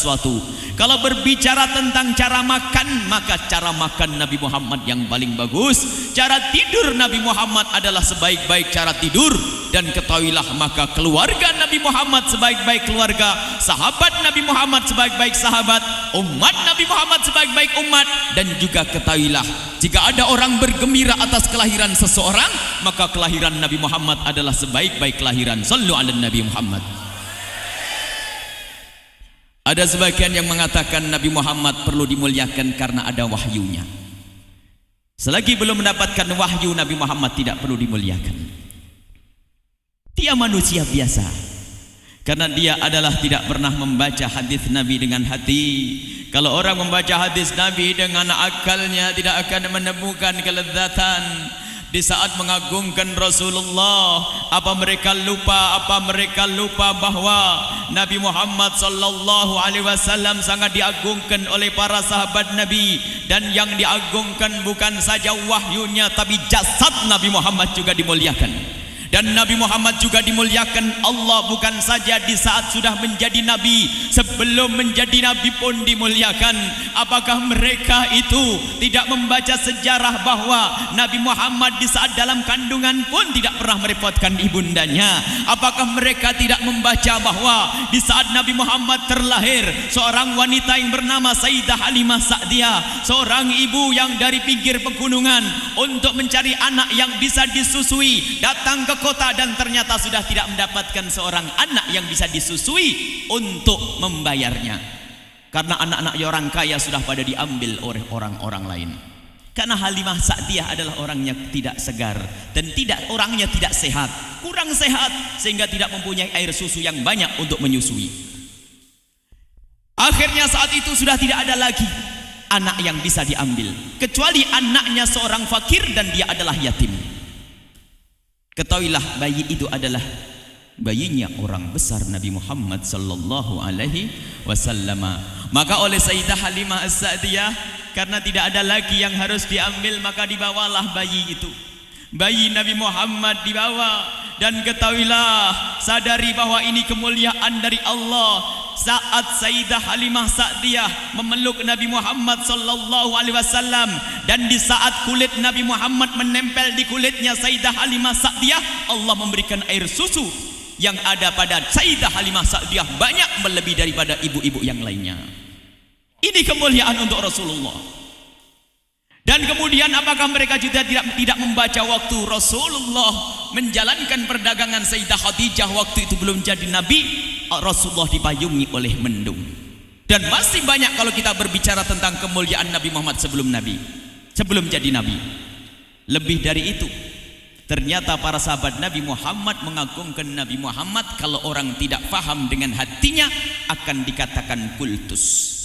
sesuatu. Kalau berbicara tentang cara makan, maka cara makan Nabi Muhammad yang paling bagus. Cara tidur Nabi Muhammad adalah sebaik-baik cara tidur. Dan ketahuilah maka keluarga Nabi Muhammad sebaik-baik keluarga, sahabat Nabi Muhammad sebaik-baik sahabat, umat Nabi Muhammad sebaik-baik umat. Dan juga ketahuilah, jika ada orang bergembira atas kelahiran seseorang, maka kelahiran Nabi Muhammad adalah sebaik-baik kelahiran. Sallu ala Nabi Muhammad. Ada sebagian yang mengatakan Nabi Muhammad perlu dimuliakan karena ada wahyunya. Selagi belum mendapatkan wahyu, Nabi Muhammad tidak perlu dimuliakan. Dia manusia biasa, karena dia adalah tidak pernah membaca hadis Nabi dengan hati. Kalau orang membaca hadis Nabi dengan akalnya, tidak akan menemukan kelezatan. Di saat mengagungkan Rasulullah, apa mereka lupa bahwa Nabi Muhammad sallallahu alaihi wasallam sangat diagungkan oleh para sahabat Nabi. Dan yang diagungkan bukan saja wahyunya, tapi jasad Nabi Muhammad juga dimuliakan. Dan Nabi Muhammad juga dimuliakan Allah bukan saja di saat sudah menjadi Nabi, sebelum menjadi Nabi pun dimuliakan. Apakah mereka itu tidak membaca sejarah bahwa Nabi Muhammad di saat dalam kandungan pun tidak pernah merepotkan ibundanya? Apakah mereka tidak membaca bahwa di saat Nabi Muhammad terlahir, seorang wanita yang bernama Sayyidah Halimah Sa'diyah, seorang ibu yang dari pinggir pegunungan untuk mencari anak yang bisa disusui, datang ke kota dan ternyata sudah tidak mendapatkan seorang anak yang bisa disusui untuk membayarnya, karena anak-anak orang kaya sudah pada diambil oleh orang-orang lain. Karena Halimah Sa'diyah adalah orangnya tidak segar dan orangnya tidak sehat, kurang sehat, sehingga tidak mempunyai air susu yang banyak untuk menyusui. Akhirnya saat itu sudah tidak ada lagi anak yang bisa diambil, kecuali anaknya seorang fakir dan dia adalah yatim. Ketahuilah bayi itu adalah bayinya orang besar Nabi Muhammad sallallahu alaihi wasallam. Maka oleh Sayyidah Halimah As-Sa'diyah, karena tidak ada lagi yang harus diambil, maka dibawalah bayi itu. Bayi Nabi Muhammad dibawa, dan ketahuilah, sadari bahwa ini kemuliaan dari Allah. Saat Sayyidah Halimah Sa'diyah memeluk Nabi Muhammad sallallahu alaihi wasallam, dan di saat kulit Nabi Muhammad menempel di kulitnya Sayyidah Halimah Sa'diyah, Allah memberikan air susu yang ada pada Sayyidah Halimah Sa'diyah banyak melebihi daripada ibu-ibu yang lainnya. Ini kemuliaan untuk Rasulullah. Dan kemudian apakah mereka juga tidak membaca waktu Rasulullah menjalankan perdagangan Sayyidah Khadijah waktu itu belum jadi Nabi? Rasulullah dipayungi oleh mendung. Dan masih banyak kalau kita berbicara tentang kemuliaan Nabi Muhammad sebelum jadi Nabi. Lebih dari itu, ternyata para sahabat Nabi Muhammad mengagungkan Nabi Muhammad. Kalau orang tidak paham dengan hatinya, akan dikatakan kultus.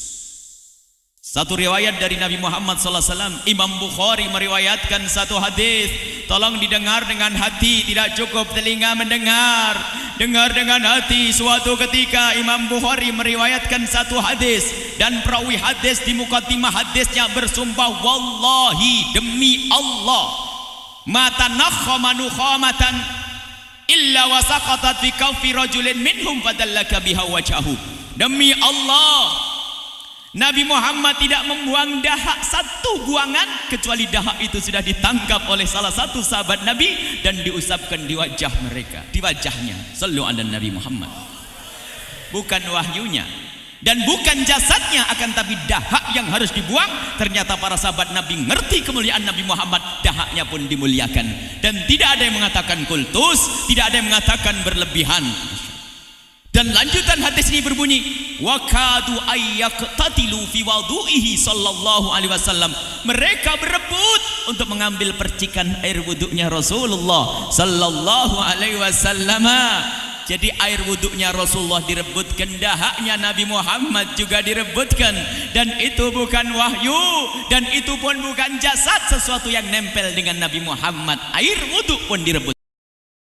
Satu riwayat dari Nabi Muhammad SAW, Imam Bukhari meriwayatkan satu hadis. Tolong didengar dengan hati, tidak cukup telinga mendengar. Dengar dengan hati. Suatu ketika Imam Bukhari meriwayatkan satu hadis, dan perawi hadis di mukaddimah hadisnya bersumpah, wallahi, demi Allah, ma tanakhama nukhamatan illa wasaqatat fi kaffi rajulin minhum fadallaka biha wajhahu. Demi Allah, Nabi Muhammad tidak membuang dahak satu buangan, kecuali dahak itu sudah ditangkap oleh salah satu sahabat Nabi dan diusapkan di wajah mereka, di wajahnya. Sallu ala Nabi Muhammad. Bukan wahyunya dan bukan jasadnya, akan tapi dahak yang harus dibuang. Ternyata para sahabat Nabi ngerti kemuliaan Nabi Muhammad, dahaknya pun dimuliakan. Dan tidak ada yang mengatakan kultus, tidak ada yang mengatakan berlebihan. Dan lanjutan hadis ini berbunyi, wa kadu ayyaqtatilu fi wudu'ihi sallallahu alaihi wasallam. Mereka berebut untuk mengambil percikan air wudunya Rasulullah sallallahu alaihi wasallam. Jadi air wudunya Rasulullah direbutkan, dahaknya Nabi Muhammad juga direbutkan. Dan itu bukan wahyu, dan itu pun bukan jasad, sesuatu yang nempel dengan Nabi Muhammad. Air wudu pun direbut.